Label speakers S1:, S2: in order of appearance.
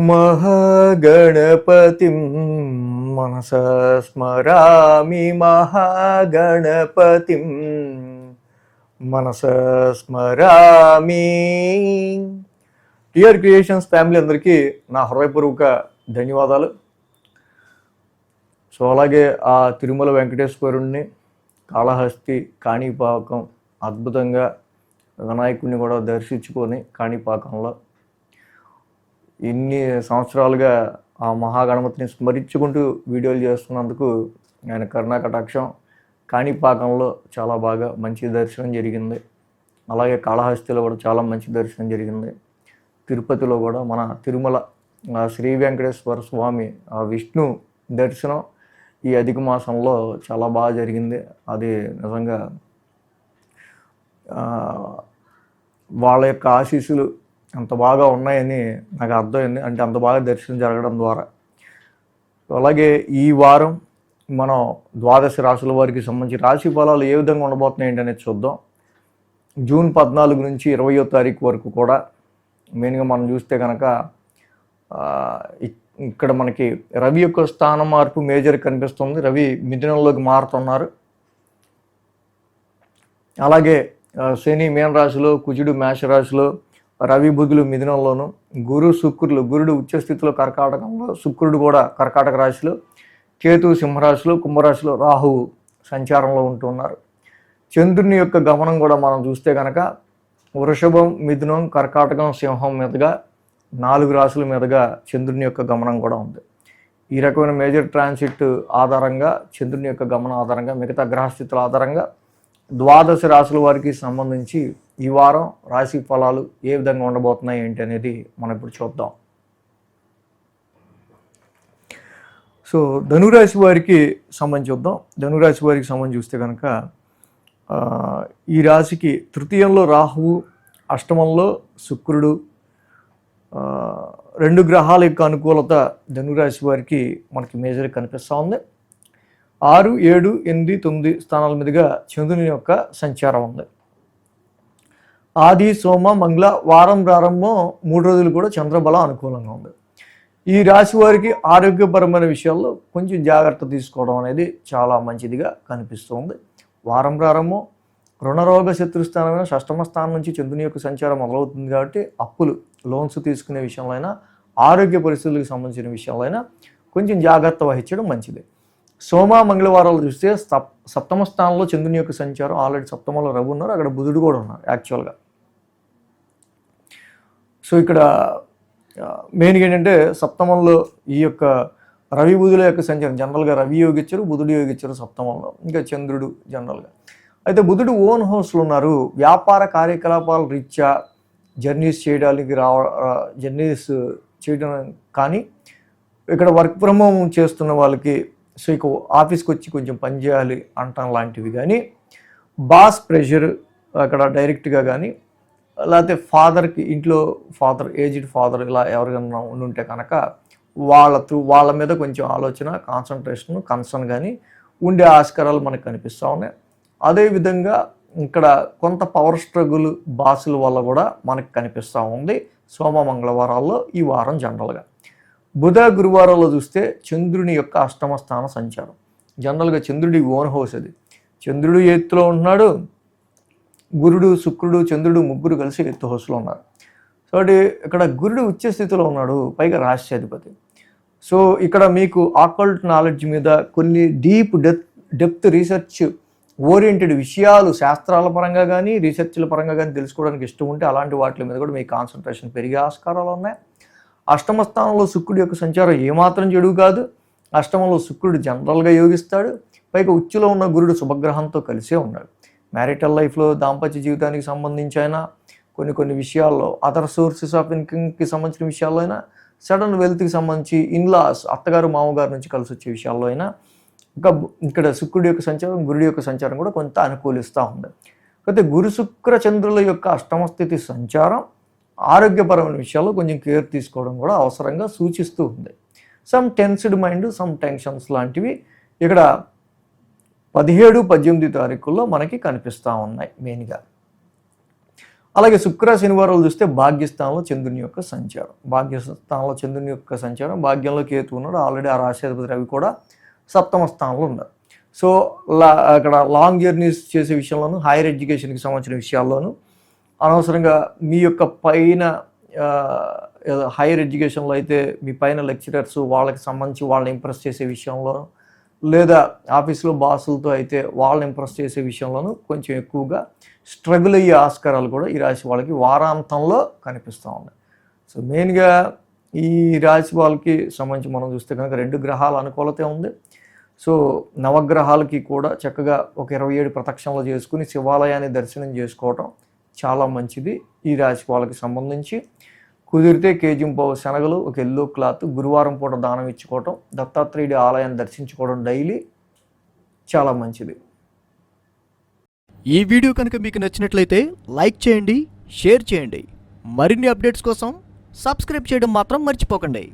S1: మహాగణపతిం మనసా స్మరామి మహాగణపతిం మనసా స్మరామి. TR creations family అందరికీ నా హృదయపూర్వక ధన్యవాదాలు. సో అలాగే ఆ తిరుమల వెంకటేశ్వరుణ్ణి, కాళహస్తి, కాణిపాకం అద్భుతంగా వినాయకుడిని కూడా దర్శించుకొని కాణిపాకంలో ఇన్ని సంవత్సరాలుగా ఆ మహాగణపతిని స్మరించుకుంటూ వీడియోలు చేస్తున్నందుకు ఆయన కరుణాకటాక్షం. కాణిపాకంలో చాలా బాగా మంచి దర్శనం జరిగింది. అలాగే కాళహస్తిలో కూడా చాలా మంచి దర్శనం జరిగింది. తిరుపతిలో కూడా మన తిరుమల శ్రీ వెంకటేశ్వర స్వామి విష్ణు దర్శనం ఈ అధిక మాసంలో చాలా బాగా జరిగింది. అది నిజంగా వాళ్ళ యొక్క ఆశీస్సులు అంత బాగా ఉన్నాయని నాకు అర్థమైంది. అంటే అంత బాగా దర్శనం జరగడం ద్వారా. అలాగే ఈ వారం మనం ద్వాదశ రాశుల వారికి సంబంధించి రాశి ఫలాలు ఏ విధంగా ఉండబోతున్నాయి ఏంటనేది చూద్దాం. జూన్ 14 నుంచి 20వ తారీఖు వరకు కూడా మెయిన్గా మనం చూస్తే కనుక ఇక్కడ మనకి రవి యొక్క స్థాన మార్పు మేజర్ కనిపిస్తుంది. రవి మిథునంలోకి మారుతున్నారు. అలాగే శని మీన రాశిలో, కుజుడు మేష రాశిలో, రవి బుధులు మిథునంలోను, గురుడు ఉచ్చస్థితిలో కర్కాటకంలో, శుక్రుడు కూడా కర్కాటక రాశిలో, కేతు సింహరాశిలో, కుంభరాశిలో, రాహువు సంచారంలో ఉంటున్నారు. చంద్రుని యొక్క గమనం కూడా మనం చూస్తే కనుక వృషభం, మిథునం, కర్కాటకం, సింహం మీదుగా 4 రాశుల మీదుగా చంద్రుని యొక్క గమనం కూడా ఉంది. ఈ రకమైన మేజర్ ట్రాన్సిట్ ఆధారంగా, చంద్రుని యొక్క గమనం ఆధారంగా, మిగతా గ్రహస్థితుల ఆధారంగా ద్వాదశ రాశుల వారికి సంబంధించి ఈ వారం రాశి ఫలాలు ఏ విధంగా ఉండబోతున్నాయి ఏంటి అనేది మనం ఇప్పుడు చూద్దాం. సో ధనురాశి వారికి సంబంధించి చూద్దాం. ధనురాశి వారికి సంబంధించి చూస్తే కనుక ఈ రాశికి తృతీయంలో రాహువు, అష్టమంలో శుక్రుడు, 2 గ్రహాల యొక్క అనుకూలత ధనురాశి వారికి మనకి మేజర్ కనిపిస్తూ ఉంది. 6, 7, 8, 9 స్థానాల మీదుగా చంద్రుని యొక్క సంచారం ఉంది. ఆది, సోమ, మంగళ వారం ప్రారంభం 3 రోజులు కూడా చంద్రబలం అనుకూలంగా ఉంది. ఈ రాశి వారికి ఆరోగ్యపరమైన విషయాల్లో కొంచెం జాగ్రత్త తీసుకోవడం అనేది చాలా మంచిదిగా కనిపిస్తుంది. వారం ప్రారంభం రుణరోగ శత్రుస్థానమైన 6వ స్థానం నుంచి చంద్రుని యొక్క సంచారం మొదలవుతుంది కాబట్టి అప్పులు, లోన్స్ తీసుకునే విషయంలో అయినా, ఆరోగ్య పరిస్థితులకు సంబంధించిన విషయంలో అయినా కొంచెం జాగ్రత్త వహించడం మంచిది. సోమ, మంగళవారాలు చూస్తే సప్తమ స్థానంలో చంద్రుని యొక్క సంచారం, ఆల్రెడీ సప్తమంలో రవి ఉన్నారు, అక్కడ బుధుడు కూడా ఉన్నారు యాక్చువల్గా. సో ఇక్కడ మెయిన్గా ఏంటంటే సప్తమంలో ఈ యొక్క రవి బుధుల యొక్క సంచారం, జనరల్గా రవి యోగిచ్చారు, బుధుడు యోగిచ్చారు సప్తమంలో, ఇంకా చంద్రుడు జనరల్గా. అయితే బుధుడు ఓన్ హౌస్లో ఉన్నారు. వ్యాపార కార్యకలాపాల రీత్యా జర్నీస్ చేయడం కానీ ఇక్కడ వర్క్ ఫ్రమ్ హోమ్ చేస్తున్న వాళ్ళకి సో ఇక ఆఫీస్కి వచ్చి కొంచెం పని చేయాలి అంటాం లాంటివి కానీ, బాస్ ప్రెషర్ అక్కడ డైరెక్ట్గా కానీ, లేకపోతే ఫాదర్కి ఇంట్లో ఏజ్డ్ ఫాదర్ ఇలా ఎవరికైనా ఉండుంటే కనుక వాళ్ళ మీద కొంచెం ఆలోచన, కాన్సన్ట్రేషన్, కన్సర్న్ కానీ ఉండే ఆస్కారాలు మనకు కనిపిస్తూ ఉన్నాయి. అదేవిధంగా ఇక్కడ కొంత పవర్ స్ట్రగుల్ బాసుల వల్ల కూడా మనకు కనిపిస్తూ ఉంది సోమ మంగళవారాల్లో ఈ వారం. జనరల్గా బుధ గురువారాల్లో చూస్తే చంద్రుని యొక్క అష్టమ స్థాన సంచారం, జనరల్గా చంద్రుడి ఓన్ హౌస్ అది. చంద్రుడు ఎత్తులో ఉంటున్నాడు, గురుడు, శుక్రుడు, చంద్రుడు ముగ్గురు కలిసి ఎత్తు హౌస్లో ఉన్నారు. కాబట్టి ఇక్కడ గురుడు ఉచ్చ స్థితిలో ఉన్నాడు, పైగా రాష్ట్రాధిపతి. సో ఇక్కడ మీకు ఆకల్ట్ నాలెడ్జ్ మీద కొన్ని డెప్త్ రీసెర్చ్ ఓరియంటెడ్ విషయాలు శాస్త్రాల పరంగా కానీ, రీసెర్చ్ల పరంగా కానీ తెలుసుకోవడానికి ఇష్టం ఉంటే అలాంటి వాటి మీద కూడా మీ కాన్సన్ట్రేషన్ పెరిగే ఆస్కారాలు ఉన్నాయి. అష్టమ స్థానంలో శుక్రుడి యొక్క సంచారం ఏమాత్రం చెడు కాదు. అష్టమంలో శుక్రుడు జనరల్గా యోగిస్తాడు, పైగా ఉచ్చులో ఉన్న గురుడు శుభగ్రహంతో కలిసే ఉన్నాడు. మ్యారిటల్ లైఫ్లో, దాంపత్య జీవితానికి సంబంధించి అయినా, కొన్ని విషయాల్లో, అదర్ సోర్సెస్ ఆఫ్ ఇన్కమ్కి సంబంధించిన విషయాల్లో అయినా, సడన్ వెల్త్కి సంబంధించి ఇన్లాస్, అత్తగారు మామగారు నుంచి కలిసి వచ్చే విషయాల్లో అయినా, ఇంకా ఇక్కడ శుక్రుడి యొక్క సంచారం, గురుడి యొక్క సంచారం కూడా కొంత అనుకూలిస్తూ ఉంది. అయితే గురు శుక్ర చంద్రుల యొక్క అష్టమ స్థితి సంచారం ఆరోగ్యపరమైన విషయాల్లో కొంచెం కేర్ తీసుకోవడం కూడా అవసరంగా సూచిస్తూ ఉంది. Some tensed mind, some tensions లాంటివి ఇక్కడ 17, 18 తారీఖుల్లో మనకి కనిపిస్తూ ఉన్నాయి మెయిన్గా. అలాగే శుక్ర శనివారాలు చూస్తే భాగ్యస్థానంలో చంద్రుని యొక్క సంచారం, భాగ్యస్థానంలో చంద్రుని యొక్క సంచారం, భాగ్యంలో కేతు ఉన్నాడు, ఆల్రెడీ ఆ రాశిధిపతి రవి కూడా సప్తమ స్థానంలో ఉన్నారు. సో అక్కడ లాంగ్ జర్నీస్ చేసే విషయంలోనూ, హైయర్ ఎడ్యుకేషన్కి సంబంధించిన విషయాల్లోనూ, అనవసరంగా మీ యొక్క పైన హైయర్ ఎడ్యుకేషన్లో అయితే మీ పైన లెక్చరర్స్ వాళ్ళకి సంబంధించి వాళ్ళని ఇంప్రెస్ చేసే విషయంలో, లేదా ఆఫీస్లో బాసులతో అయితే వాళ్ళని ఇంప్రెస్ చేసే విషయంలోనూ కొంచెం ఎక్కువగా స్ట్రగుల్ అయ్యే ఆస్కారాలు కూడా ఈ రాశి వాళ్ళకి వారాంతంలో కనిపిస్తూ ఉన్నాయి. సో మెయిన్గా ఈ రాశి వాళ్ళకి సంబంధించి మనం చూస్తే కనుక 2 గ్రహాల అనుకూలత ఉంది. సో నవగ్రహాలకి కూడా చక్కగా ఒక 27 ప్రదక్షిణలు చేసుకుని శివాలయాన్ని దర్శనం చేసుకోవటం చాలా మంచిది. ఈ రాశి వాళ్ళకి సంబంధించి కుదిరితే కేజింపావు శనగలు, ఒక ఎల్లో క్లాత్ గురువారం పూట దానం ఇచ్చుకోవటం, దత్తాత్రేయుడి ఆలయాన్ని దర్శించుకోవడం డైలీ చాలా మంచిది.
S2: ఈ వీడియో కనుక మీకు నచ్చినట్లయితే లైక్ చేయండి, షేర్ చేయండి. మరిన్ని అప్డేట్స్ కోసం సబ్స్క్రైబ్ చేయడం మాత్రం మర్చిపోకండి.